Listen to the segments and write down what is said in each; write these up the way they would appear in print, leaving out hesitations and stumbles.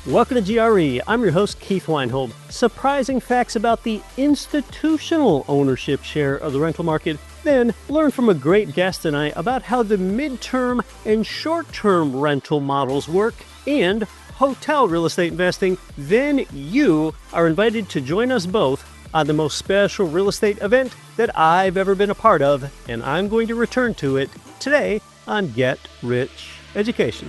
Welcome to GRE. I'm your host, Keith Weinhold. Surprising facts about the institutional ownership share of the rental market. Then learn from a great guest tonight about how the midterm and short-term rental models work and hotel real estate investing. Then you are invited to join us both on the most special real estate event that I've ever been a part of, and I'm going to return to it today on Get Rich Education.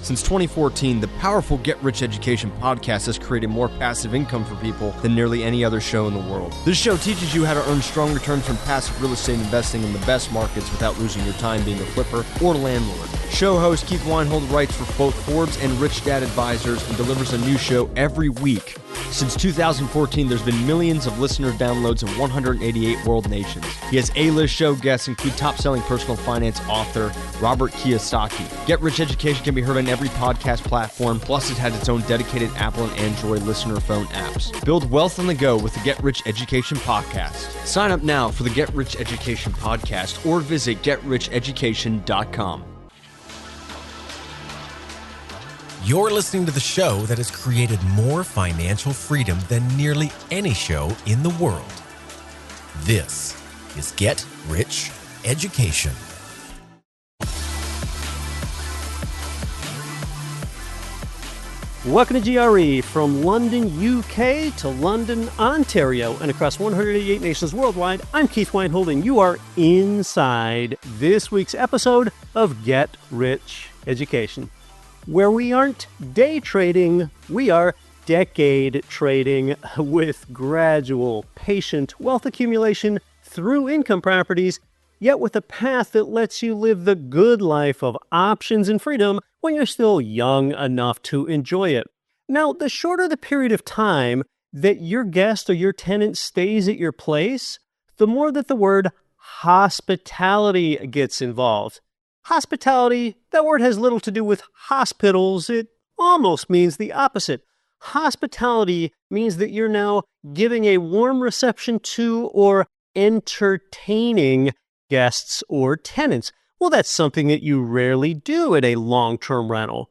Since 2014, the powerful Get Rich Education podcast has created more passive income for people than nearly any other show in the world. This show teaches you how to earn strong returns from passive real estate investing in the best markets without losing your time being a flipper or landlord. Show host Keith Weinhold writes for both Forbes and Rich Dad Advisors and delivers a new show every week. Since 2014, there's been millions of listener downloads in 188 world nations. He has A-list show guests include top-selling personal finance author Robert Kiyosaki. Get Rich Education can be heard on every podcast platform, plus it has its own dedicated Apple and Android listener phone apps. Build wealth on the go with the Get Rich Education podcast. Sign up now for the Get Rich Education podcast or visit GetRichEducation.com. You're listening to the show that has created more financial freedom than nearly any show in the world. This is Get Rich Education. Welcome to GRE, from London, UK to London, Ontario, and across 188 nations worldwide. I'm Keith Weinhold, and you are inside this week's episode of Get Rich Education, where we aren't day trading, we are decade trading with gradual, patient wealth accumulation through income properties, yet with a path that lets you live the good life of options and freedom when you're still young enough to enjoy it. Now, the shorter the period of time that your guest or your tenant stays at your place, the more that the word hospitality gets involved. Hospitality, that word has little to do with hospitals. It almost means the opposite. Hospitality means that you're now giving a warm reception to or entertaining guests or tenants. Well, that's something that you rarely do at a long-term rental.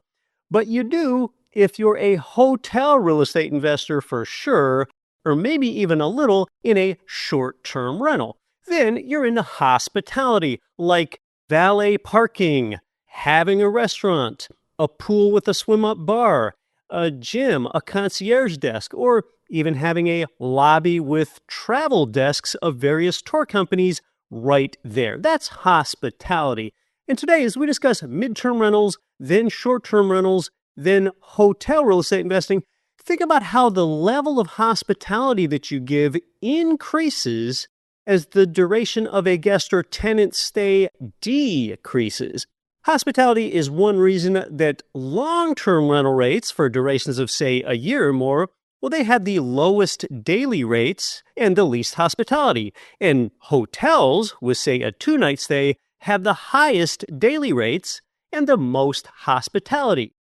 But you do if you're a hotel real estate investor for sure, or maybe even a little in a short-term rental. Then you're into hospitality, like valet parking, having a restaurant, a pool with a swim-up bar, a gym, a concierge desk, or even having a lobby with travel desks of various tour companies right there. That's hospitality. And today, as we discuss midterm rentals, then short-term rentals, then hotel real estate investing, think about how the level of hospitality that you give increases as the duration of a guest or tenant stay decreases. Hospitality is one reason that long-term rental rates for durations of, say, a year or more, well, they have the lowest daily rates and the least hospitality. And hotels with, say, a 2-night stay have the highest daily rates and the most hospitality.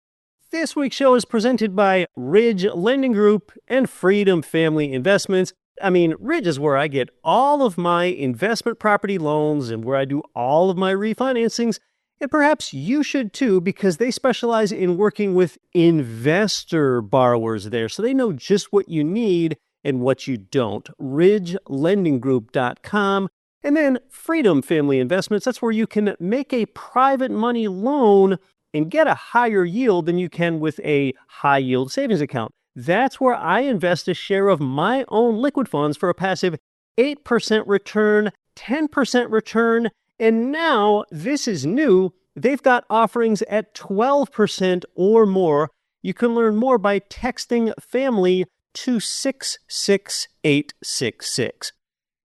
This week's show is presented by Ridge Lending Group and Freedom Family Investments. I mean, Ridge is where I get all of my investment property loans and where I do all of my refinancings. And perhaps you should too, because they specialize in working with investor borrowers there. So they know just what you need and what you don't. RidgeLendingGroup.com. And then Freedom Family Investments. That's where you can make a private money loan and get a higher yield than you can with a high yield savings account. That's where I invest a share of my own liquid funds for a passive 8% return, 10% return, and now this is new. They've got offerings at 12% or more. You can learn more by texting family to 66866.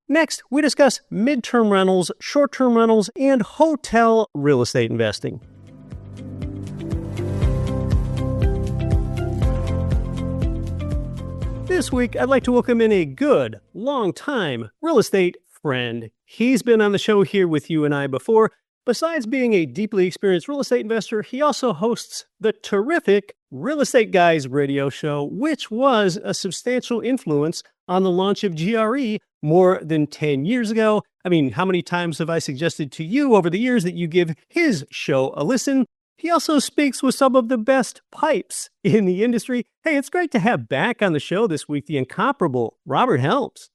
Next, we discuss midterm rentals, short-term rentals, and hotel real estate investing. This week, I'd like to welcome in a good, long-time real estate friend. He's been on the show here with you and I before. Besides being a deeply experienced real estate investor, he also hosts the terrific Real Estate Guys radio show, which was a substantial influence on the launch of GRE more than 10 years ago. I mean, how many times have I suggested to you over the years that you give his show a listen? He also speaks with some of the best pipes in the industry. Hey, it's great to have back on the show this week the incomparable Robert Helms.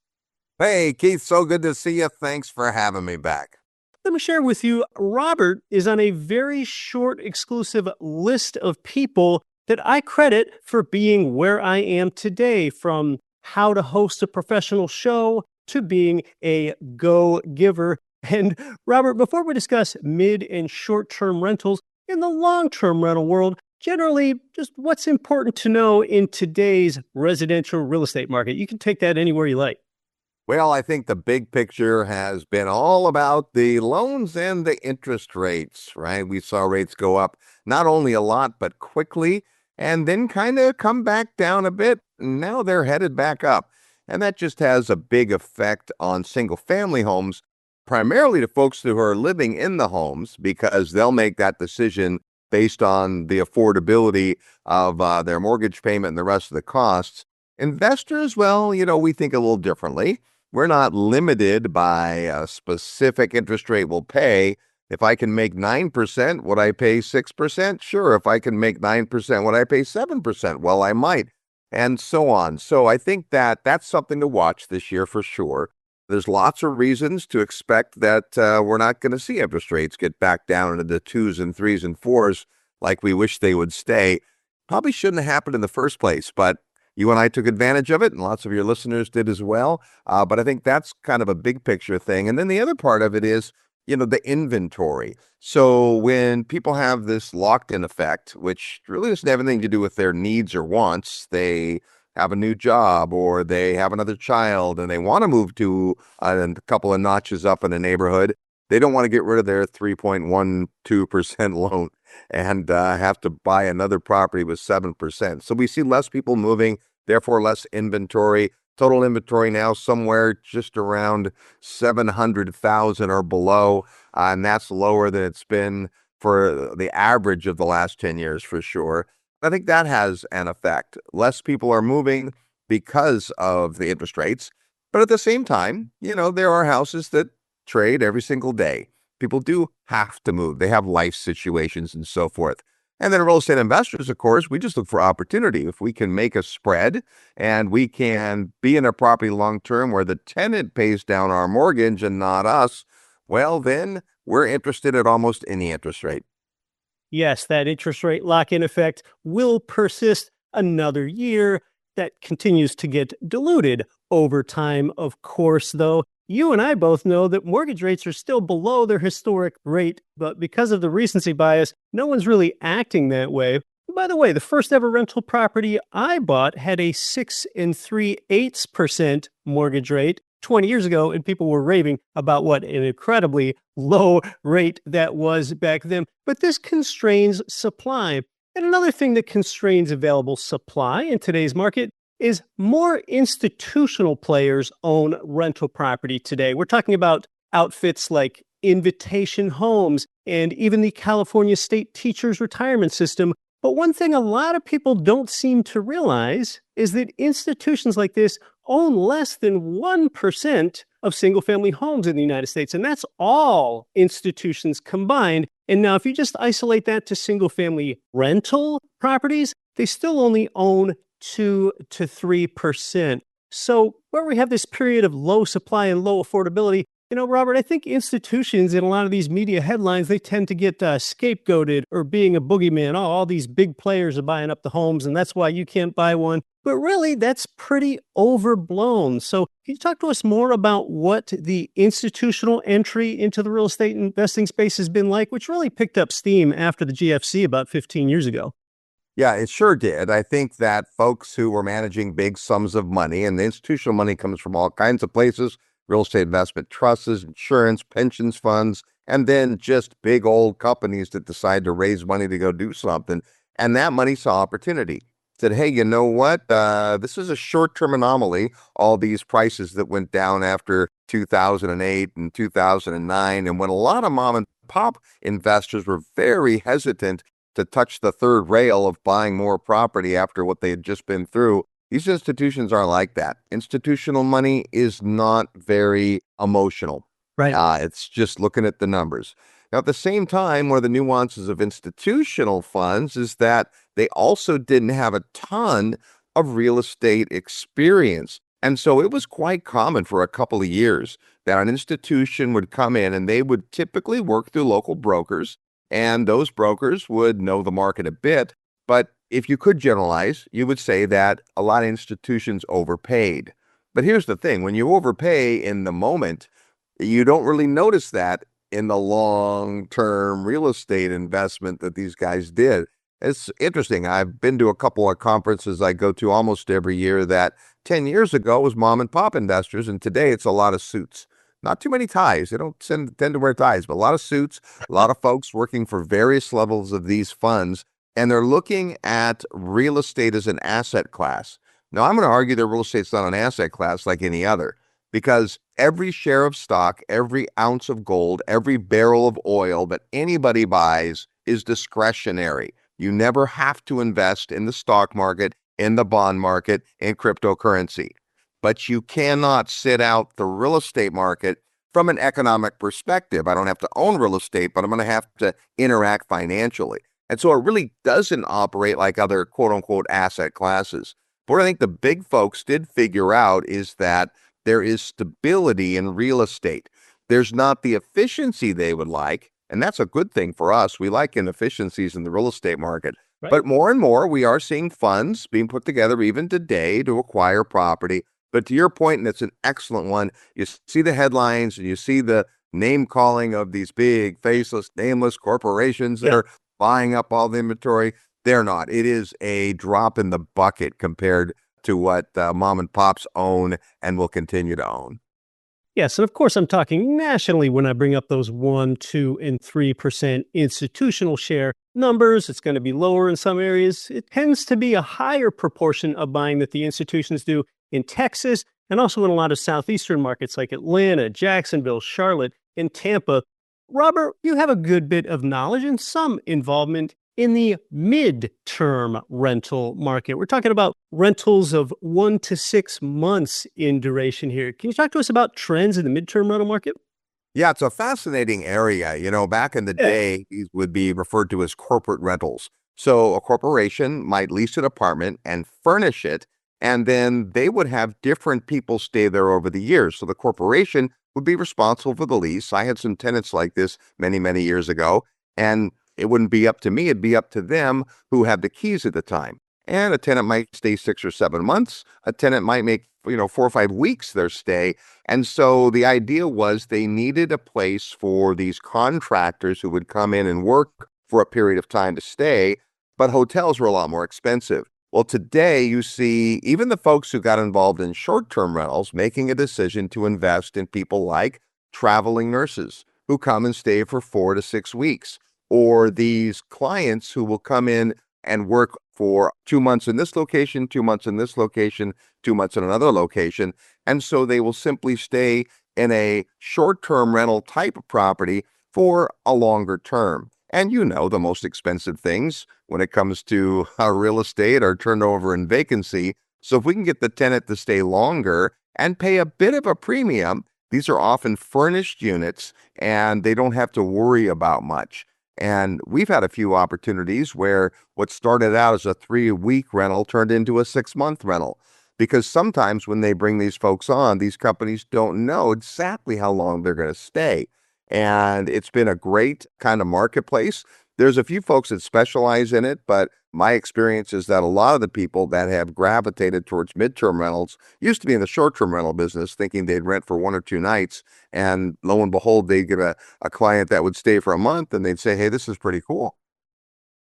Hey, Keith, so good to see you. Thanks for having me back. Let me share with you, Robert is on a very short, exclusive list of people that I credit for being where I am today, from how to host a professional show to being a go-giver. And Robert, before we discuss mid and short-term rentals, in the long-term rental world, generally, just what's important to know in today's residential real estate market? You can take that anywhere you like. Well, I think the big picture has been all about the loans and the interest rates, right? We saw rates go up not only a lot, but quickly, and then kind of come back down a bit. Now they're headed back up. And that just has a big effect on single family homes, primarily to folks who are living in the homes, because they'll make that decision based on the affordability of their mortgage payment and the rest of the costs. Investors, well, we think a little differently. We're not limited by a specific interest rate we'll pay. If I can make 9%, would I pay 6%? Sure. If I can make 9%, would I pay 7%? Well, I might, and so on. So I think that that's something to watch this year for sure. There's lots of reasons to expect that we're not going to see interest rates get back down into the 2s and 3s and 4s like we wish they would stay. Probably shouldn't have happened in the first place, but you and I took advantage of it, and lots of your listeners did as well. But I think that's kind of a big picture thing. And then the other part of it is, the inventory. So when people have this locked-in effect, which really doesn't have anything to do with their needs or wants, they have a new job or they have another child and they want to move to a couple of notches up in a neighborhood, they don't want to get rid of their 3.12% loan and have to buy another property with 7%. So we see less people moving, therefore less inventory. Total inventory now somewhere just around 700,000 or below, and that's lower than it's been for the average of the last 10 years for sure. I think that has an effect. Less people are moving because of the interest rates, but at the same time, there are houses that trade every single day. People do have to move. They have life situations and so forth. And then real estate investors, of course, we just look for opportunity. If we can make a spread and we can be in a property long-term where the tenant pays down our mortgage and not us, well, then we're interested at almost any interest rate. Yes, that interest rate lock-in effect will persist another year. That continues to get diluted over time, of course, though. You and I both know that mortgage rates are still below their historic rate, but because of the recency bias, no one's really acting that way. By the way, the first ever rental property I bought had a 6 3/8% mortgage rate 20 years ago, and people were raving about what an incredibly low rate that was back then. But this constrains supply. And another thing that constrains available supply in today's market is more institutional players own rental property today. We're talking about outfits like Invitation Homes and even the California State Teachers Retirement System. But one thing a lot of people don't seem to realize is that institutions like this own less than 1% of single-family homes in the United States, and that's all institutions combined. And now if you just isolate that to single-family rental properties, they still only own 2 to 3%. So where we have this period of low supply and low affordability, Robert, I think institutions in a lot of these media headlines, they tend to get scapegoated or being a boogeyman. Oh, all these big players are buying up the homes, and that's why you can't buy one. But really, that's pretty overblown. So can you talk to us more about what the institutional entry into the real estate investing space has been like, which really picked up steam after the GFC about 15 years ago? Yeah, it sure did. I think that folks who were managing big sums of money, and the institutional money comes from all kinds of places, real estate investment trusts, insurance, pensions funds, and then just big old companies that decide to raise money to go do something. And that money saw opportunity. Said, hey, you know what? This is a short-term anomaly. All these prices that went down after 2008 and 2009, and when a lot of mom and pop investors were very hesitant to touch the third rail of buying more property after what they had just been through. These institutions aren't like that. Institutional money is not very emotional. Right. It's just looking at the numbers. Now, at the same time, one of the nuances of institutional funds is that they also didn't have a ton of real estate experience. And so it was quite common for a couple of years that an institution would come in and they would typically work through local brokers, and those brokers would know the market a bit. But if you could generalize, you would say that a lot of institutions overpaid. But here's the thing, when you overpay in the moment, you don't really notice that in the long-term real estate investment that these guys did. It's interesting. I've been to a couple of conferences I go to almost every year that 10 years ago was mom and pop investors, and today it's a lot of suits. Not too many ties. They don't tend to wear ties, but a lot of suits, a lot of folks working for various levels of these funds, and they're looking at real estate as an asset class. Now, I'm going to argue that real estate's not an asset class like any other, because every share of stock, every ounce of gold, every barrel of oil that anybody buys is discretionary. You never have to invest in the stock market, in the bond market, in cryptocurrency. But you cannot sit out the real estate market from an economic perspective. I don't have to own real estate, but I'm going to have to interact financially. And so it really doesn't operate like other quote unquote asset classes. But what I think the big folks did figure out is that there is stability in real estate. There's not the efficiency they would like, and that's a good thing for us. We like inefficiencies in the real estate market. Right. But more and more, we are seeing funds being put together even today to acquire property. But to your point, and it's an excellent one, you see the headlines and you see the name calling of these big, faceless, nameless corporations that are buying up all the inventory. They're not. It is a drop in the bucket compared to what mom and pops own and will continue to own. Yes, and of course, I'm talking nationally when I bring up those 1, 2, and 3% institutional share numbers. It's going to be lower in some areas. It tends to be a higher proportion of buying that the institutions do in Texas and also in a lot of southeastern markets like Atlanta, Jacksonville, Charlotte, and Tampa. Robert, you have a good bit of knowledge and some involvement in the mid-term rental market. We're talking about rentals of 1 to 6 months in duration here. Can you talk to us about trends in the mid-term rental market? Yeah, it's a fascinating area. You know, back in the day, these would be referred to as corporate rentals. So a corporation might lease an apartment and furnish it, and then they would have different people stay there over the years. So the corporation would be responsible for the lease. I had some tenants like this many, many years ago, and it wouldn't be up to me, it'd be up to them who had the keys at the time. And a tenant might stay 6 or 7 months. A tenant might make, 4 or 5 weeks their stay. And so the idea was they needed a place for these contractors who would come in and work for a period of time to stay, but hotels were a lot more expensive. Well, today you see even the folks who got involved in short-term rentals making a decision to invest in people like traveling nurses who come and stay for 4 to 6 weeks, or these clients who will come in and work for 2 months in this location, 2 months in this location, 2 months in another location. And so they will simply stay in a short-term rental type of property for a longer term. And the most expensive things when it comes to real estate are turnover and vacancy. So if we can get the tenant to stay longer and pay a bit of a premium, these are often furnished units and they don't have to worry about much. And we've had a few opportunities where what started out as a 3-week rental turned into a 6-month rental. Because sometimes when they bring these folks on, these companies don't know exactly how long they're going to stay. And it's been a great kind of marketplace. There's a few folks that specialize in it, but my experience is that a lot of the people that have gravitated towards midterm rentals used to be in the short-term rental business thinking they'd rent for 1 or 2 nights. And lo and behold, they'd get a client that would stay for a month and they'd say, hey, this is pretty cool.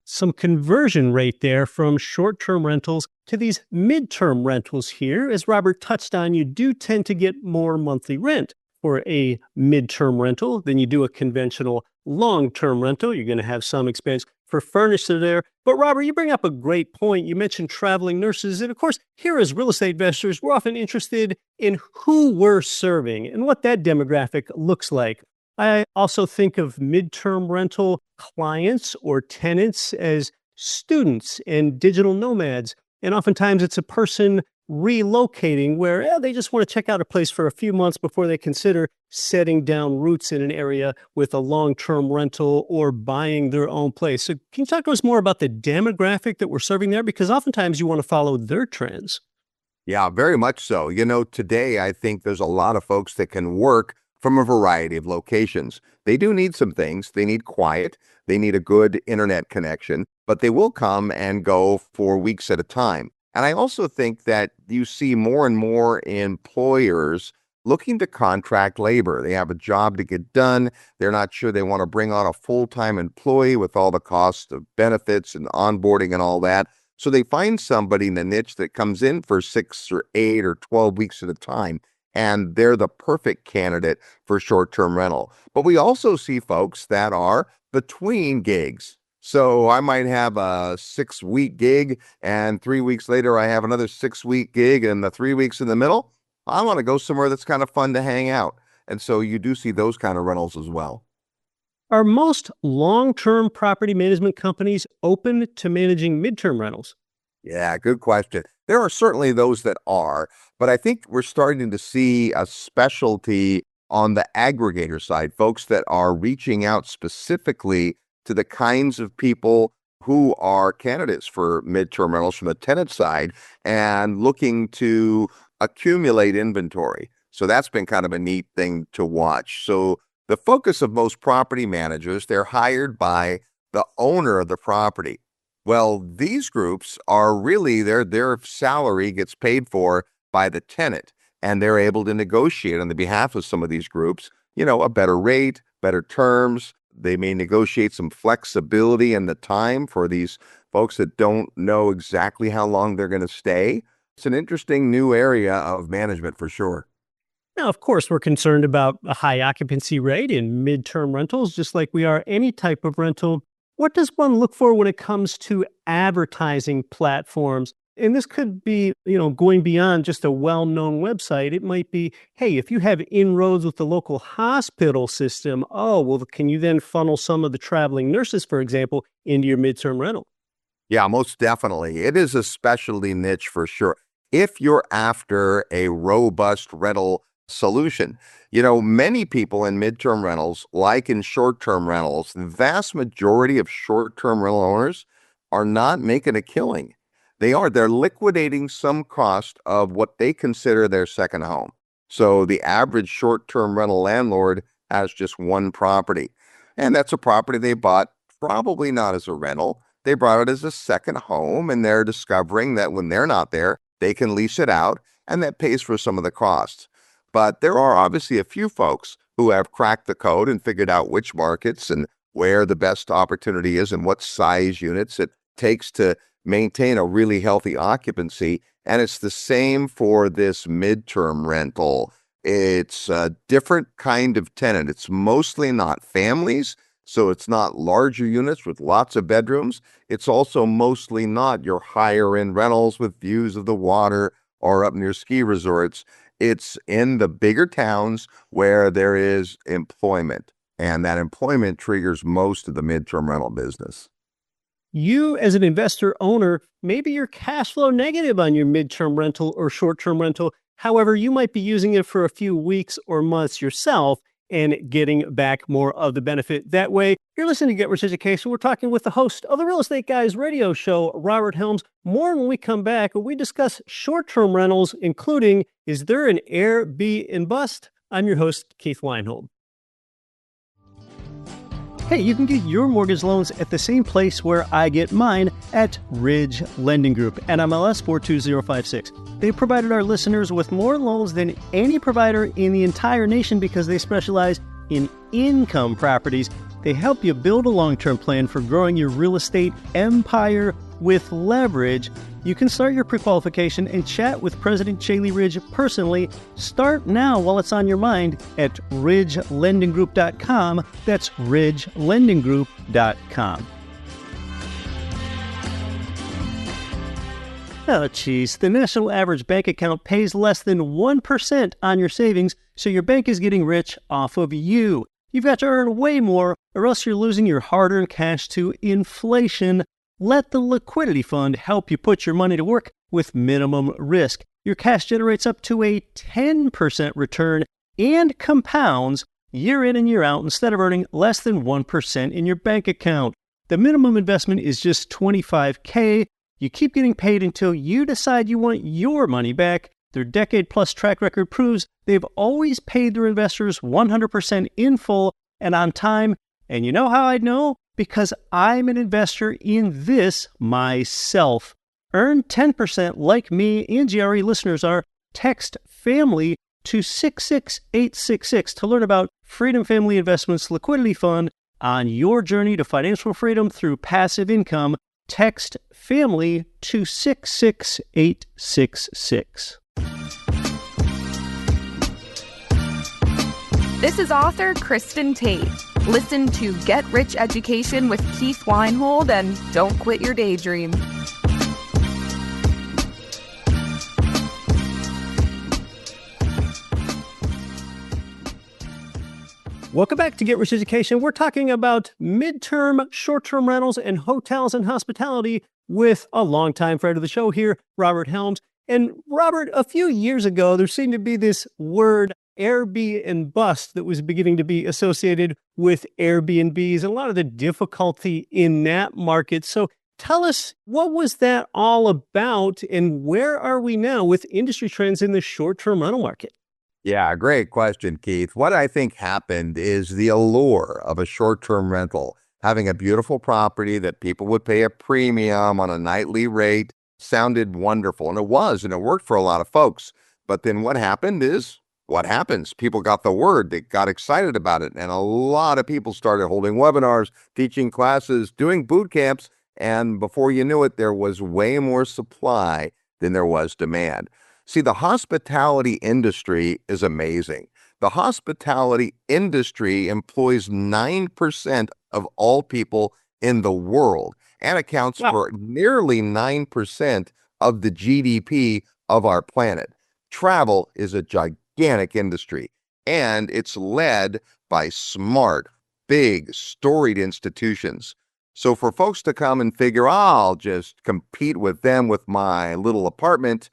Some conversion rate there from short-term rentals to these mid-term rentals here. As Robert touched on, you do tend to get more monthly rent for a mid-term rental than you do a conventional long-term rental. You're going to have some expense for furniture there. But Robert, you bring up a great point. You mentioned traveling nurses. And of course, here as real estate investors, we're often interested in who we're serving and what that demographic looks like. I also think of midterm rental clients or tenants as students and digital nomads. And oftentimes it's a person relocating where they just want to check out a place for a few months before they consider setting down roots in an area with a long-term rental or buying their own place. So can you talk to us more about the demographic that we're serving there? Because oftentimes you want to follow their trends. Yeah, very much so. Today I think there's a lot of folks that can work from a variety of locations. They do need some things. They need quiet. They need a good internet connection, but they will come and go for weeks at a time. And I also think that you see more and more employers looking to contract labor. They have a job to get done. They're not sure they want to bring on a full-time employee with all the costs of benefits and onboarding and all that. So they find somebody in the niche that comes in for 6 or 8 or 12 weeks at a time, and they're the perfect candidate for short-term rental. But we also see folks that are between gigs. So I might have a 6-week gig, and 3 weeks later I have another 6-week gig, and the 3 weeks in the middle, I want to go somewhere that's kind of fun to hang out. And so you do see those kind of rentals as well. Are most long-term property management companies open to managing midterm rentals? Yeah, good question. There are certainly those that are, but I think we're starting to see a specialty on the aggregator side, folks that are reaching out specifically to the kinds of people who are candidates for midterm rentals from the tenant side and looking to accumulate inventory. So that's been kind of a neat thing to watch. So the focus of most property managers, they're hired by the owner of the property. Well, these groups are really, their salary gets paid for by the tenant, and they're able to negotiate on the behalf of some of these groups, a better rate, better terms. They may negotiate some flexibility in the time for these folks that don't know exactly how long they're going to stay. It's an interesting new area of management for sure. Now, of course, we're concerned about a high occupancy rate in midterm rentals, just like we are any type of rental. What does one look for when it comes to advertising platforms? And this could be, going beyond just a well-known website. It might be, hey, if you have inroads with the local hospital system, can you then funnel some of the traveling nurses, for example, into your midterm rental? Yeah, most definitely. It is a specialty niche for sure. If you're after a robust rental solution, many people in midterm rentals, like in short-term rentals, the vast majority of short-term rental owners are not making a killing. They're liquidating some cost of what they consider their second home. So the average short-term rental landlord has just one property, and that's a property they bought probably not as a rental. They brought it as a second home, and they're discovering that when they're not there, they can lease it out, and that pays for some of the costs. But there are obviously a few folks who have cracked the code and figured out which markets and where the best opportunity is and what size units it takes to maintain a really healthy occupancy. And it's the same for this midterm rental. It's a different kind of tenant. It's mostly not families, so it's not larger units with lots of bedrooms. It's also mostly not your higher end rentals with views of the water or up near ski resorts. It's in the bigger towns where there is employment, and that employment triggers most of the midterm rental business. You, as an investor owner, maybe you're cash flow negative on your midterm rental or short-term rental. However, you might be using it for a few weeks or months yourself and getting back more of the benefit that way. You're listening to Get Rich Education. We're talking with the host of the Real Estate Guys radio show, Robert Helms. More when we come back, when we discuss short-term rentals, including, is there an Airbnb bust? I'm your host, Keith Weinhold. Hey, you can get your mortgage loans at the same place where I get mine, at Ridge Lending Group, NMLS 42056. They've provided our listeners with more loans than any provider in the entire nation because they specialize in income properties. They help you build a long-term plan for growing your real estate empire with leverage. You can start your pre-qualification and chat with President Chaley Ridge personally. Start now while it's on your mind at ridgelendinggroup.com. That's ridgelendinggroup.com. Oh, geez. The national average bank account pays less than 1% on your savings, so your bank is getting rich off of you. You've got to earn way more, or else you're losing your hard-earned cash to inflation. Let the Liquidity Fund help you put your money to work with minimum risk. your cash generates up to a 10% return and compounds year in and year out instead of earning less than 1% in your bank account. The minimum investment is just $25K. You keep getting paid until you decide you want your money back. Their decade-plus track record proves they've always paid their investors 100% in full and on time. And you know how I know? Because I'm an investor in this myself. Earn 10% like me and GRE listeners are. Text FAMILY to 66866 to learn about Freedom Family Investments Liquidity Fund on your journey to financial freedom through passive income. Text FAMILY to 66866. This is author Kristen Tate. Listen to Get Rich Education with Keith Weinhold and don't quit your daydream. Welcome back to Get Rich Education. We're talking about midterm, short-term rentals and hotels and hospitality with a longtime friend of the show here, Robert Helms. And Robert, a few years ago, there seemed to be this word Airbnb bust that was beginning to be associated with Airbnbs and a lot of the difficulty in that market. So tell us, what was that all about and where are we now with industry trends in the short-term rental market? Yeah, great question, Keith. What I think happened is the allure of a short-term rental, having a beautiful property that people would pay a premium on a nightly rate, sounded wonderful. And it was, and it worked for a lot of folks. But then what happened is what happens. People got the word, they got excited about it. And a lot of people started holding webinars, teaching classes, doing boot camps. And before you knew it, there was way more supply than there was demand. See, the hospitality industry is amazing. The hospitality industry employs 9% of all people in the world and accounts for nearly 9% of the GDP of our planet. Travel is a gigantic industry, and it's led by smart, big, storied institutions. So for folks to come and figure, I'll just compete with them with my little apartment,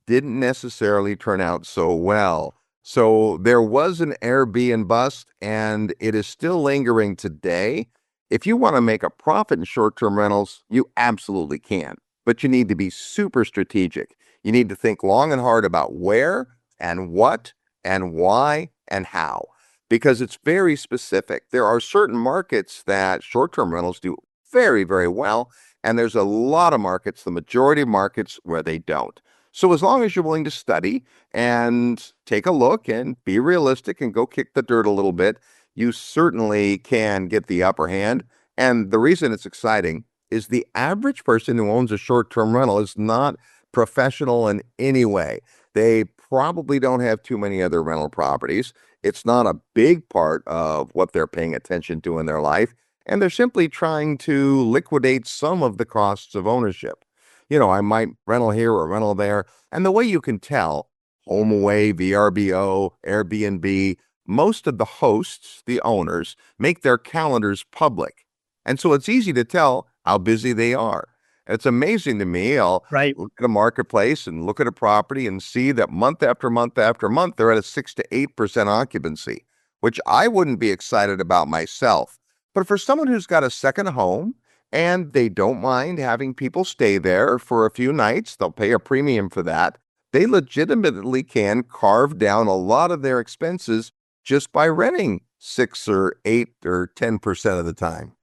didn't necessarily turn out so well. So there was an Airbnb bust, and it is still lingering today. If you want to make a profit in short-term rentals, you absolutely can, but you need to be super strategic. You need to think long and hard about where and what and why and how, because it's very specific. There are certain markets that short-term rentals do very, very well, and there's a lot of markets, the majority of markets, where they don't. So as long as you're willing to study and take a look and be realistic and go kick the dirt a little bit, you certainly can get the upper hand. And the reason it's exciting is the average person who owns a short-term rental is not professional in any way. They probably don't have too many other rental properties. It's not a big part of what they're paying attention to in their life. And they're simply trying to liquidate some of the costs of ownership. You know, I might rental here or rental there. And the way you can tell, HomeAway, VRBO, Airbnb, most of the hosts, the owners, make their calendars public. And so it's easy to tell how busy they are. It's amazing to me. I'll look at a marketplace and look at a property and see that month after month after month, they're at a 6 to 8% occupancy, which I wouldn't be excited about myself. But for someone who's got a second home, and they don't mind having people stay there for a few nights, they'll pay a premium for that. They legitimately can carve down a lot of their expenses just by renting 6 or 8 or 10% of the time.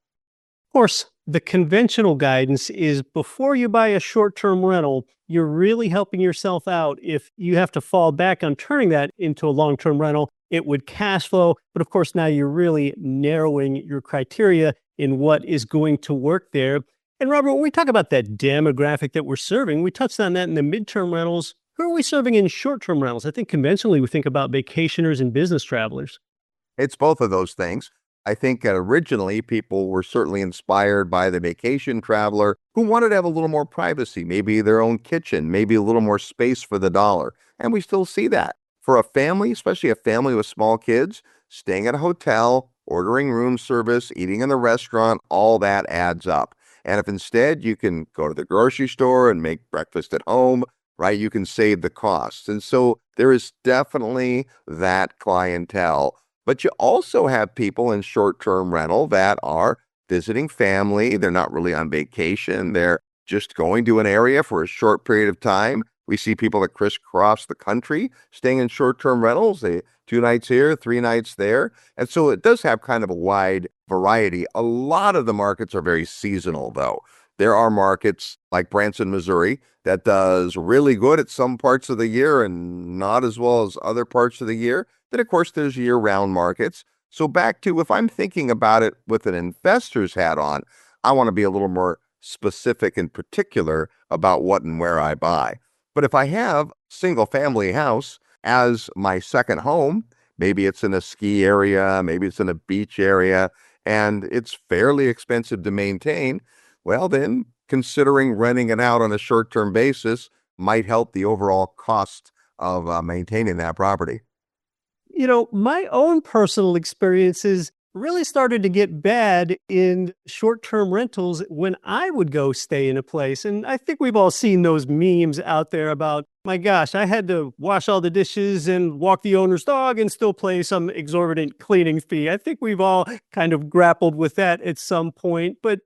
Of course, the conventional guidance is before you buy a short-term rental, you're really helping yourself out. If you have to fall back on turning that into a long-term rental, it would cash flow. But of course, now you're really narrowing your criteria in what is going to work there. And Robert, when we talk about that demographic that we're serving, we touched on that in the midterm rentals. Who are we serving in short-term rentals? I think conventionally we think about vacationers and business travelers. It's both of those things. I think originally people were certainly inspired by the vacation traveler who wanted to have a little more privacy, maybe their own kitchen, maybe a little more space for the dollar. And we still see that. For a family, especially a family with small kids, staying at a hotel, ordering room service, eating in the restaurant, all that adds up. And if instead you can go to the grocery store and make breakfast at home, right? You can save the costs. And so there is definitely that clientele. But you also have people in short-term rental that are visiting family. They're not really on vacation. They're just going to an area for a short period of time. We see people that crisscross the country staying in short-term rentals. They 2 nights here, 3 nights there. And so it does have kind of a wide variety. A lot of the markets are very seasonal, though. There are markets like Branson, Missouri, that does really good at some parts of the year and not as well as other parts of the year. Then, of course, there's year-round markets. So back to if I'm thinking about it with an investor's hat on, I want to be a little more specific and particular about what and where I buy. But if I have a single-family house as my second home, maybe it's in a ski area, maybe it's in a beach area, and it's fairly expensive to maintain, well, then considering renting it out on a short-term basis might help the overall cost of maintaining that property. My own personal experiences really started to get bad in short-term rentals when I would go stay in a place. And I think we've all seen those memes out there about, my gosh, I had to wash all the dishes and walk the owner's dog and still pay some exorbitant cleaning fee. I think we've all kind of grappled with that at some point. But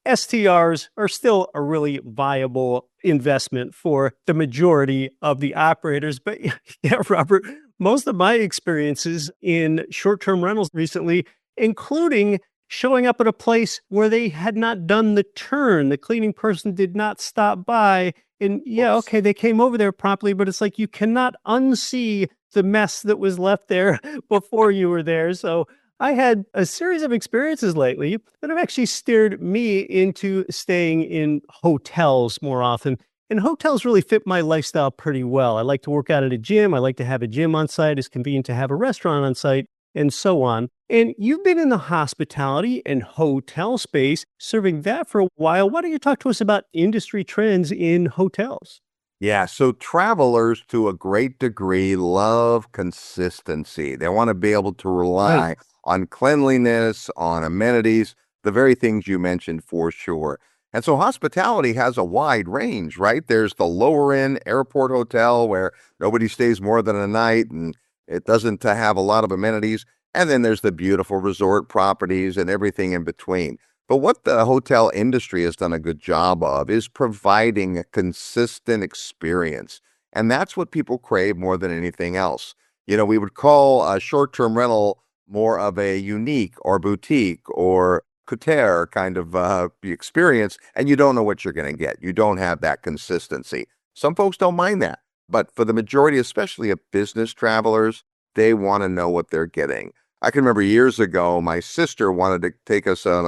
STRs are still a really viable investment for the majority of the operators. But yeah, Robert, most of my experiences in short-term rentals recently, including showing up at a place where they had not done the turn. The cleaning person did not stop by. And yeah, Oops. okay, they came over there properly, but it's like you cannot unsee the mess that was left there before you were there. So I had a series of experiences lately that have actually steered me into staying in hotels more often. And hotels really fit my lifestyle pretty well. I like to work out at a gym. I like to have a gym on site. It's convenient to have a restaurant on site and so on. And you've been in the hospitality and hotel space, serving that for a while. Why don't you talk to us about industry trends in hotels? Yeah, so travelers to a great degree love consistency. They want to be able to Right. rely on cleanliness, on amenities, the very things you mentioned for sure. And so hospitality has a wide range, right? There's the lower end airport hotel where nobody stays more than a night and it doesn't have a lot of amenities. And then there's the beautiful resort properties and everything in between. But what the hotel industry has done a good job of is providing a consistent experience. And that's what people crave more than anything else. We would call a short-term rental more of a unique or boutique or couture kind of experience, and you don't know what you're going to get. You don't have that consistency. Some folks don't mind that, but for the majority, especially of business travelers, they want to know what they're getting. I can remember years ago, my sister wanted to take us on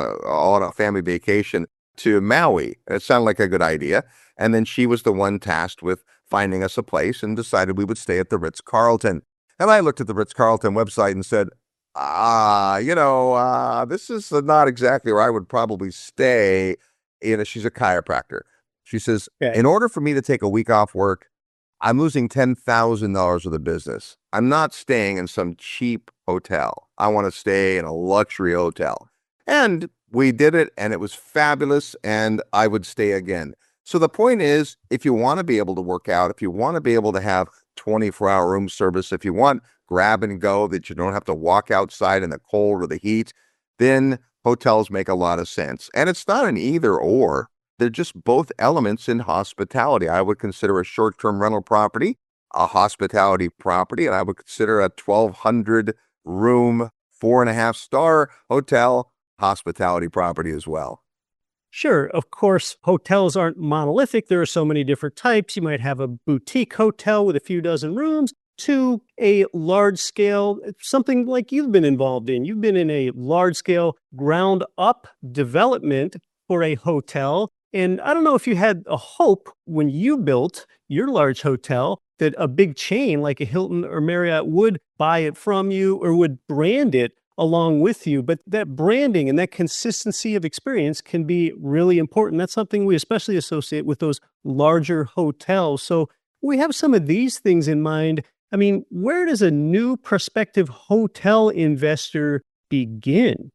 a family vacation to Maui. And it sounded like a good idea. And then she was the one tasked with finding us a place and decided we would stay at the Ritz-Carlton. And I looked at the Ritz-Carlton website and said, this is not exactly where I would probably stay. She's a chiropractor. She says, Okay. in order for me to take a week off work, I'm losing $10,000 of the business. I'm not staying in some cheap hotel. I want to stay in a luxury hotel. And we did it, and it was fabulous, and I would stay again. So the point is, if you want to be able to work out, if you want to be able to have 24-hour room service, if you want grab and go that you don't have to walk outside in the cold or the heat, then hotels make a lot of sense. And it's not an either or. They're just both elements in hospitality. I would consider a short-term rental property a hospitality property, and I would consider a 1,200 room, 4.5 star hotel hospitality property as well. Sure, of course, hotels aren't monolithic. There are so many different types. You might have a boutique hotel with a few dozen rooms to a large scale, something like you've been involved in. You've been in a large scale ground up development for a hotel. And I don't know if you had a hope when you built your large hotel that a big chain like a Hilton or Marriott would buy it from you or would brand it along with you. But that branding and that consistency of experience can be really important. That's something we especially associate with those larger hotels. So we have some of these things in mind. I mean, where does a new prospective hotel investor begin?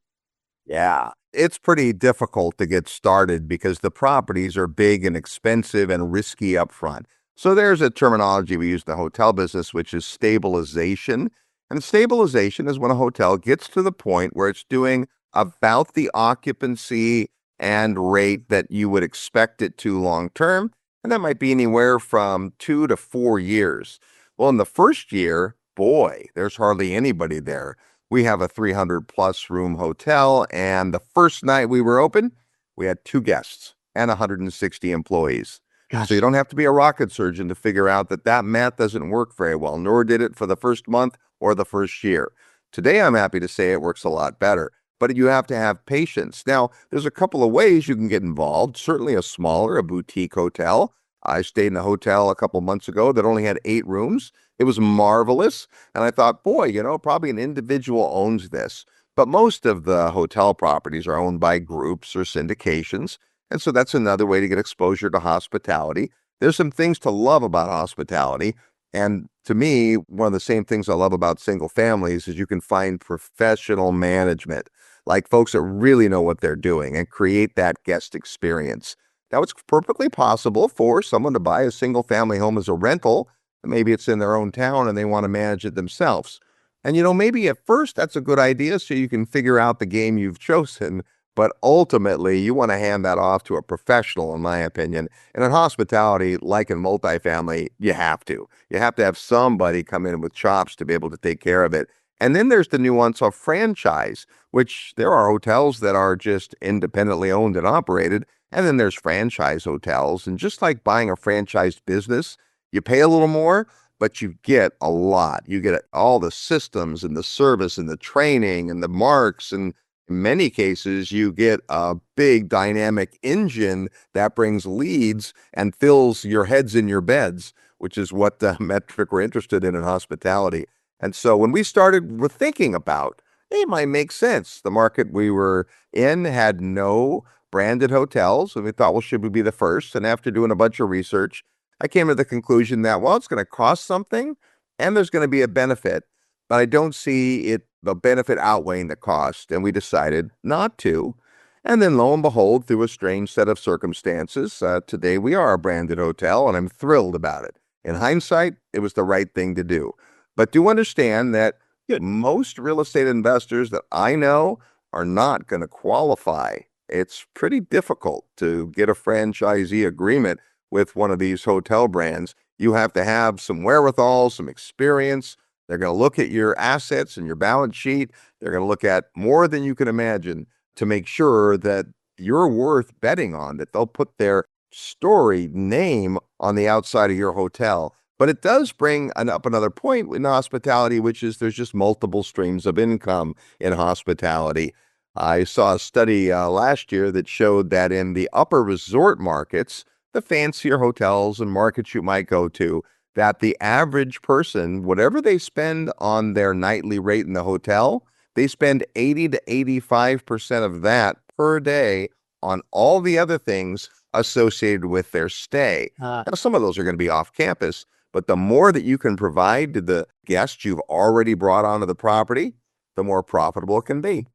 Yeah, it's pretty difficult to get started because the properties are big and expensive and risky upfront. So there's a terminology we use in the hotel business, which is stabilization. And stabilization is when a hotel gets to the point where it's doing about the occupancy and rate that you would expect it to long term. And that might be anywhere from 2 to 4 years. Well, in the first year, boy, there's hardly anybody there. We have a 300 plus room hotel, and the first night we were open, we had 2 guests and 160 employees. So you Gosh. don't have to be a rocket surgeon to figure out that that math doesn't work very well, nor did it for the first month or the first year. Today, I'm happy to say it works a lot better, but you have to have patience. Now, there's a couple of ways you can get involved. Certainly a boutique hotel. I stayed in a hotel a couple months ago that only had 8 rooms. It was marvelous. And I thought, boy, probably an individual owns this. But most of the hotel properties are owned by groups or syndications. And so that's another way to get exposure to hospitality. There's some things to love about hospitality. And to me, one of the same things I love about single families is you can find professional management, like folks that really know what they're doing and create that guest experience. Now, it's perfectly possible for someone to buy a single family home as a rental. Maybe it's in their own town and they want to manage it themselves. And, maybe at first that's a good idea so you can figure out the game you've chosen. But ultimately, you want to hand that off to a professional, in my opinion. And in hospitality, like in multifamily, you have to. You have to have somebody come in with chops to be able to take care of it. And then there's the nuance of franchise, which there are hotels that are just independently owned and operated. And then there's franchise hotels. And just like buying a franchised business, you pay a little more, but you get a lot. You get all the systems and the service and the training and the marks, and in many cases, you get a big dynamic engine that brings leads and fills your heads in your beds, which is what the metric we're interested in hospitality. And so when we started, we're thinking about, it might make sense. The market we were in had no branded hotels, and we thought, well, should we be the first? And after doing a bunch of research, I came to the conclusion that, well, it's going to cost something and there's going to be a benefit, but I don't see the benefit outweighing the cost. And we decided not to. And then lo and behold, through a strange set of circumstances, today we are a branded hotel and I'm thrilled about it. In hindsight, it was the right thing to do. But do understand that most real estate investors that I know are not going to qualify. It's pretty difficult to get a franchisee agreement with one of these hotel brands. You have to have some wherewithal, some experience. They're going to look at your assets and your balance sheet. They're going to look at more than you can imagine to make sure that you're worth betting on, that they'll put their storied name on the outside of your hotel. But it does bring up another point in hospitality, which is there's just multiple streams of income in hospitality. I saw a study last year that showed that in the upper resort markets, the fancier hotels and markets you might go to, that the average person, whatever they spend on their nightly rate in the hotel, they spend 80 to 85% of that per day on all the other things associated with their stay. Now, some of those are going to be off campus, but the more that you can provide to the guests you've already brought onto the property, the more profitable it can be.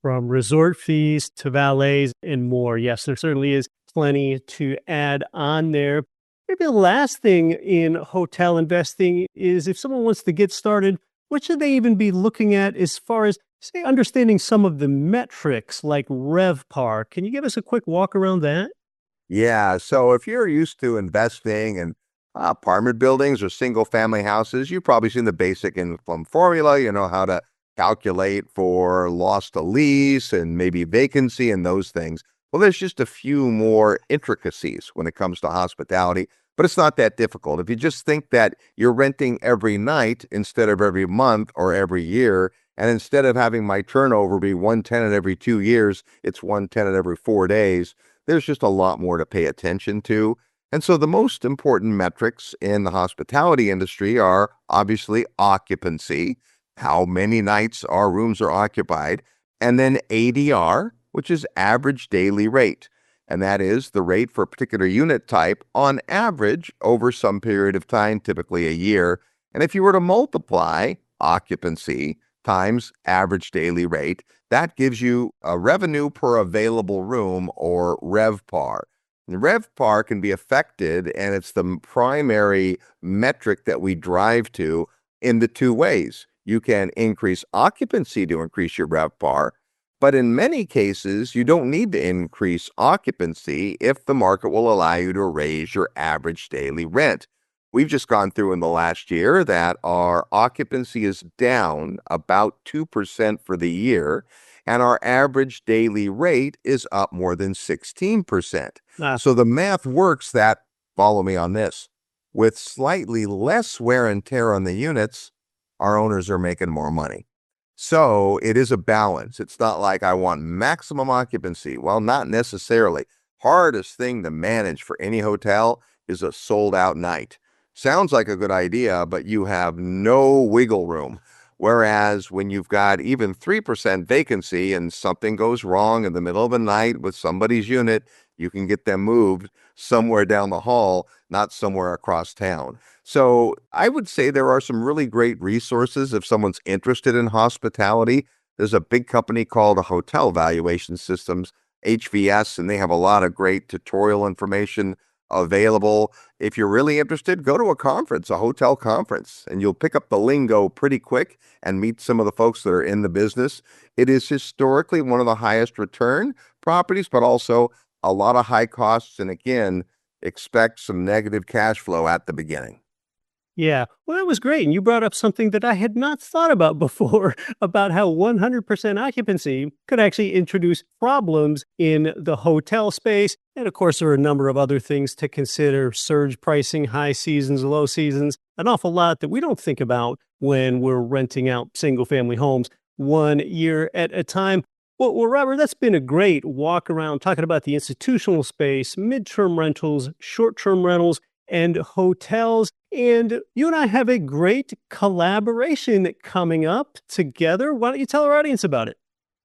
From resort fees to valets and more. Yes, there certainly is plenty to add on there. Maybe the last thing in hotel investing is if someone wants to get started, what should they even be looking at as far as, say, understanding some of the metrics like RevPAR? Can you give us a quick walk around that? Yeah, so if you're used to investing in apartment buildings or single family houses, you've probably seen the basic income formula. You know how to calculate for loss to lease and maybe vacancy and those things. Well, there's just a few more intricacies when it comes to hospitality, but it's not that difficult. If you just think that you're renting every night instead of every month or every year, and instead of having my turnover be one tenant every 2 years, it's one tenant every 4 days, there's just a lot more to pay attention to. And so the most important metrics in the hospitality industry are obviously occupancy, how many nights our rooms are occupied, and then ADR, which is average daily rate. And that is the rate for a particular unit type on average over some period of time, typically a year. And if you were to multiply occupancy times average daily rate, that gives you a revenue per available room, or RevPAR. RevPAR can be affected, and it's the primary metric that we drive to in the two ways. You can increase occupancy to increase your RevPAR, but in many cases, you don't need to increase occupancy if the market will allow you to raise your average daily rent. We've just gone through in the last year that our occupancy is down about 2% for the year, and our average daily rate is up more than 16%. Ah, So the math works that, follow me on this, with slightly less wear and tear on the units, our owners are making more money. So it is a balance. It's not like I want maximum occupancy. Well, not necessarily. Hardest thing to manage for any hotel is a sold out night. Sounds like a good idea, but you have no wiggle room. Whereas when you've got even 3% vacancy and something goes wrong in the middle of the night with somebody's unit, you can get them moved somewhere down the hall, not somewhere across town. So I would say there are some really great resources if someone's interested in hospitality. There's a big company called Hotel Valuation Systems, HVS, and they have a lot of great tutorial information available. If you're really interested, go to a conference, a hotel conference, and you'll pick up the lingo pretty quick and meet some of the folks that are in the business. It is historically one of the highest return properties, but also a lot of high costs. And again, expect some negative cash flow at the beginning. yeah. Well, that was great. And you brought up something that I had not thought about before about how 100% occupancy could actually introduce problems in the hotel space. And of course, there are a number of other things to consider: surge pricing, high seasons, low seasons, an awful lot that we don't think about when we're renting out single family homes 1 year at a time. Well, Robert, that's been a great walk around talking about the institutional space, midterm rentals, short-term rentals, and hotels. And you and I have a great collaboration coming up together. Why don't you tell our audience about it?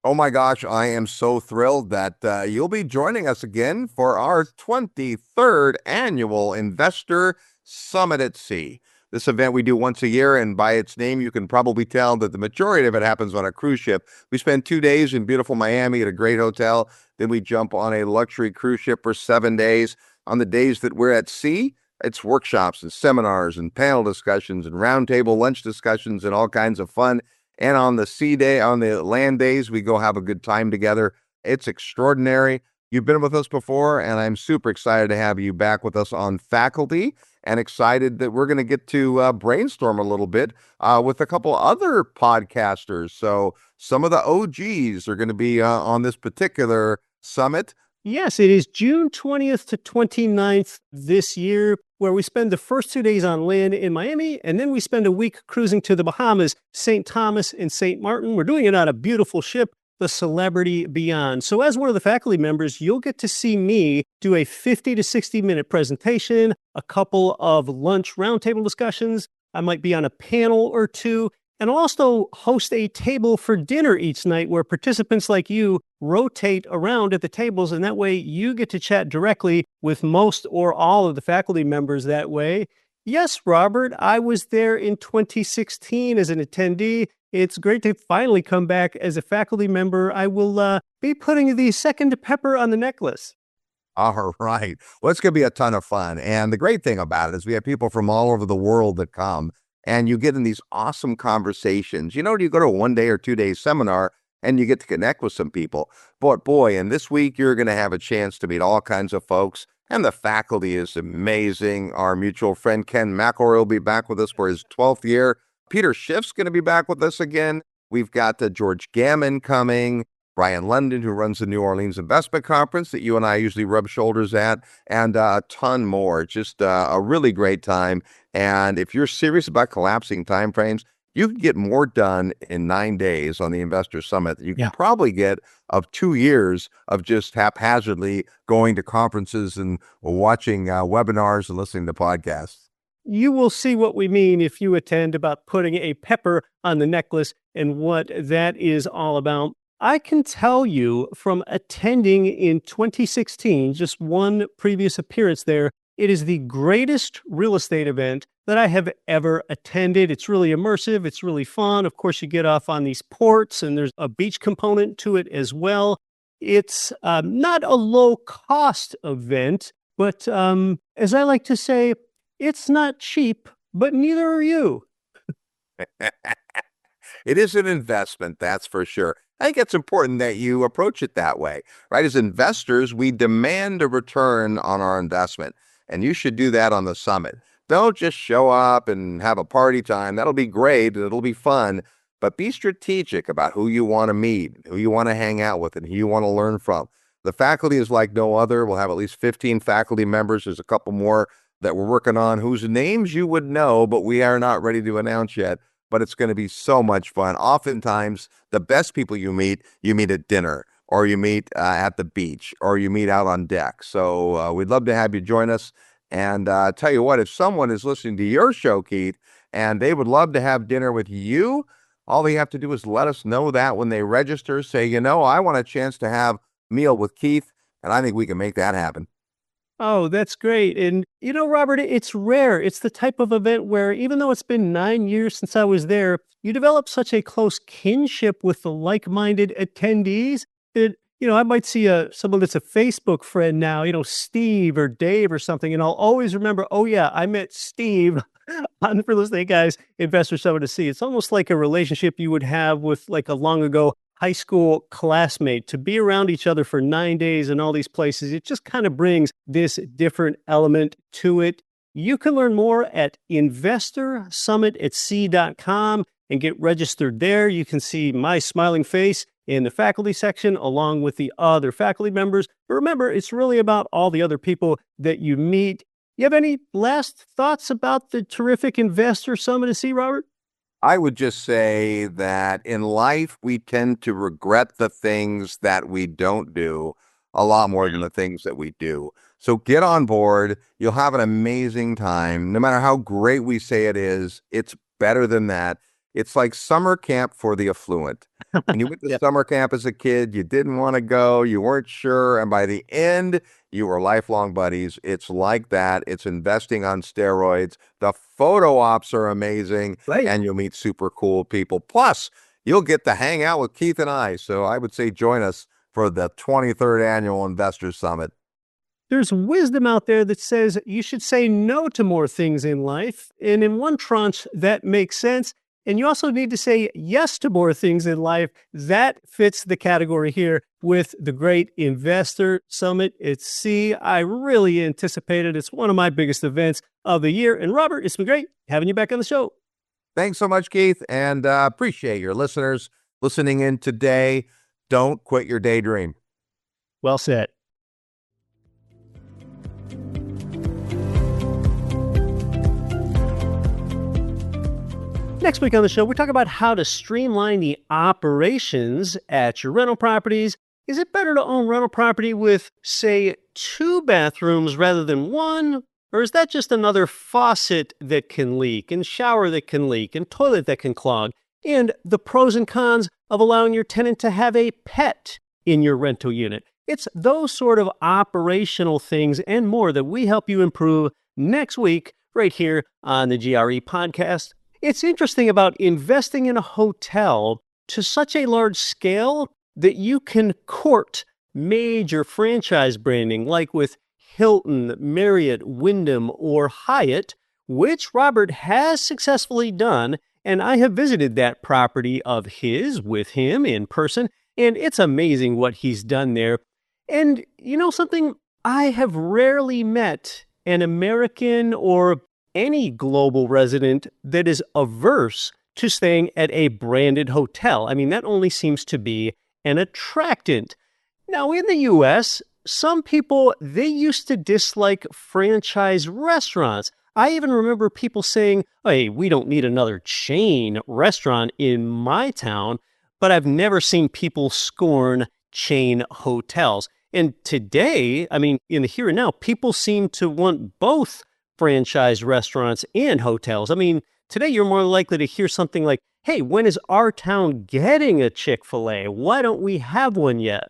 Oh my gosh, I am so thrilled that you'll be joining us again for our 23rd annual Investor Summit at Sea. This event we do once a year, and by its name, you can probably tell that the majority of it happens on a cruise ship. We spend 2 days in beautiful Miami at a great hotel. Then we jump on a luxury cruise ship for 7 days. On the days that we're at sea, it's workshops and seminars and panel discussions and roundtable lunch discussions and all kinds of fun. And on the sea day, on the land days, we go have a good time together. It's extraordinary. You've been with us before, and I'm super excited to have you back with us on faculty, and excited that we're going to get to brainstorm a little bit with a couple other podcasters. So some of the OGs are going to be on this particular summit. Yes, it is June 20th to 29th this year, where we spend the first 2 days on land in Miami, and then we spend a week cruising to the Bahamas, St. Thomas and St. Martin. We're doing it on a beautiful ship, the Celebrity Beyond. So as one of the faculty members, you'll get to see me do a 50 to 60-minute presentation, a couple of lunch roundtable discussions. I might be on a panel or two, and I'll also host a table for dinner each night where participants like you rotate around at the tables, and that way you get to chat directly with most or all of the faculty members that way. Yes, Robert, I was there in 2016 as an attendee. It's great to finally come back as a faculty member. I will be putting the second pepper on the necklace. All right. Well, it's going to be a ton of fun. And the great thing about it is we have people from all over the world that come, and you get in these awesome conversations. You go to a 1 day or 2 day seminar and you get to connect with some people. But boy, and this week you're going to have a chance to meet all kinds of folks. And the faculty is amazing. Our mutual friend Ken McElroy will be back with us for his 12th year. Peter Schiff's going to be back with us again. We've got George Gammon coming, Brian London, who runs the New Orleans Investment Conference that you and I usually rub shoulders at, and a ton more. Just a really great time. And if you're serious about collapsing timeframes, you can get more done in 9 days on the Investor Summit than you can probably get of 2 years of just haphazardly going to conferences and watching webinars and listening to podcasts. You will see what we mean if you attend about putting a pepper on the necklace and what that is all about. I can tell you from attending in 2016, just one previous appearance there, it is the greatest real estate event that I have ever attended. It's really immersive. It's really fun. Of course, you get off on these ports, and there's a beach component to it as well. It's not a low-cost event, but as I like to say, it's not cheap, but neither are you. It is an investment, that's for sure. I think it's important that you approach it that way, right? As investors, we demand a return on our investment, and you should do that on the summit. Don't just show up and have a party time. That'll be great. It'll be fun, but be strategic about who you want to meet, who you want to hang out with, and who you want to learn from. The faculty is like no other. We'll have at least 15 faculty members. There's a couple more that we're working on whose names you would know, but we are not ready to announce yet. But it's going to be so much fun. Oftentimes, the best people you meet at dinner, or you meet at the beach, or you meet out on deck. So we'd love to have you join us. And tell you what, if someone is listening to your show, Keith, and they would love to have dinner with you, all they have to do is let us know that when they register. Say, I want a chance to have a meal with Keith, and I think we can make that happen. Oh, that's great. And, Robert, it's rare. It's the type of event where even though it's been 9 years since I was there, you develop such a close kinship with the like-minded attendees that, I might see someone that's a Facebook friend now, Steve or Dave or something, and I'll always remember, oh, yeah, I met Steve on the Real Estate Guys Investor Summit to see. It's almost like a relationship you would have with like a long ago high school classmate. To be around each other for 9 days in all these places, it just kind of brings this different element to it. You can learn more at investorsummitatc.com and get registered there. You can see my smiling face in the faculty section along with the other faculty members. But remember, it's really about all the other people that you meet. You have any last thoughts about the terrific Investor Summit at Sea, Robert? I would just say that in life, we tend to regret the things that we don't do a lot more than the things that we do. So get on board. You'll have an amazing time. No matter how great we say it is, it's better than that. It's like summer camp for the affluent. When you went to summer camp as a kid, you didn't want to go, you weren't sure, and by the end, you were lifelong buddies. It's like that. It's investing on steroids. The photo ops are amazing, and you'll meet super cool people. Plus, you'll get to hang out with Keith and I. So I would say join us for the 23rd Annual Investors Summit. There's wisdom out there that says you should say no to more things in life. And in one tranche, that makes sense. And you also need to say yes to more things in life. That fits the category here with the Great Investor Summit at Sea. I really anticipate it. It's one of my biggest events of the year. And Robert, it's been great having you back on the show. Thanks so much, Keith, and appreciate your listeners listening in today. Don't quit your daydream. Well said. Next week on the show, we talk about how to streamline the operations at your rental properties. Is it better to own rental property with, say, 2 bathrooms rather than 1? Or is that just another faucet that can leak, and shower that can leak, and toilet that can clog? And the pros and cons of allowing your tenant to have a pet in your rental unit. It's those sort of operational things and more that we help you improve next week right here on the GRE podcast. It's interesting about investing in a hotel to such a large scale that you can court major franchise branding like with Hilton, Marriott, Wyndham, or Hyatt, which Robert has successfully done, and I have visited that property of his with him in person, and it's amazing what he's done there. And you know something? I have rarely met an American or any global resident that is averse to staying at a branded hotel. I mean, that only seems to be an attractant. Now, in the U.S., some people, they used to dislike franchise restaurants. I even remember people saying, hey, we don't need another chain restaurant in my town, but I've never seen people scorn chain hotels. And today, I mean, in the here and now, people seem to want both franchise restaurants and hotels. I mean, today you're more likely to hear something like, hey, when is our town getting a Chick-fil-A? Why don't we have one yet?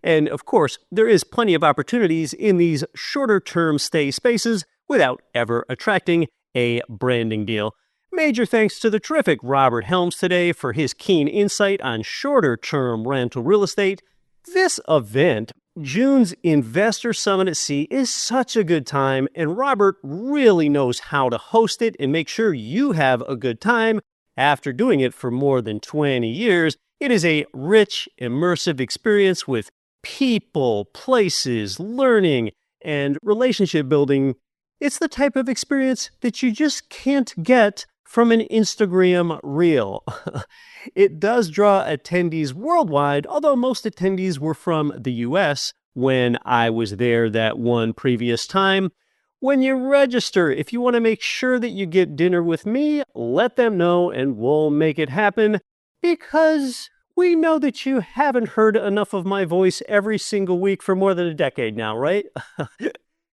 And of course, there is plenty of opportunities in these shorter-term stay spaces without ever attracting a branding deal. Major thanks to the terrific Robert Helms today for his keen insight on shorter-term rental real estate. This event, June's Investor Summit at Sea, is such a good time, and Robert really knows how to host it and make sure you have a good time. After doing it for more than 20 years, it is a rich, immersive experience with people, places, learning, and relationship building. It's the type of experience that you just can't get from an Instagram reel. It does draw attendees worldwide, although most attendees were from the US when I was there that one previous time. When you register, if you want to make sure that you get dinner with me, let them know and we'll make it happen, because we know that you haven't heard enough of my voice every single week for more than a decade now, right?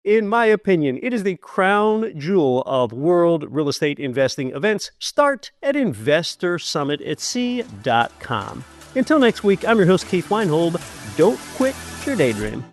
In my opinion, it is the crown jewel of world real estate investing events. Start at investorsummitatSea.com. Until next week, I'm your host, Keith Weinhold. Don't quit your daydream.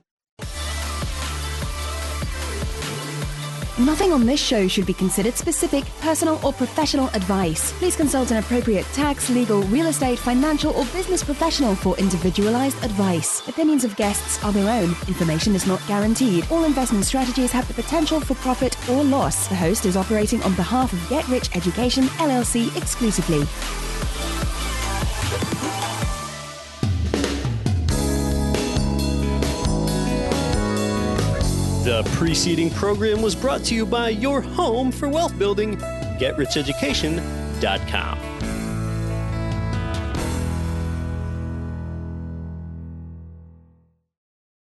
Nothing on this show should be considered specific, personal, or professional advice. Please consult an appropriate tax, legal, real estate, financial, or business professional for individualized advice. Opinions of guests are their own. Information is not guaranteed. All investment strategies have the potential for profit or loss. The host is operating on behalf of Get Rich Education, LLC exclusively. The preceding program was brought to you by your home for wealth building, GetRichEducation.com.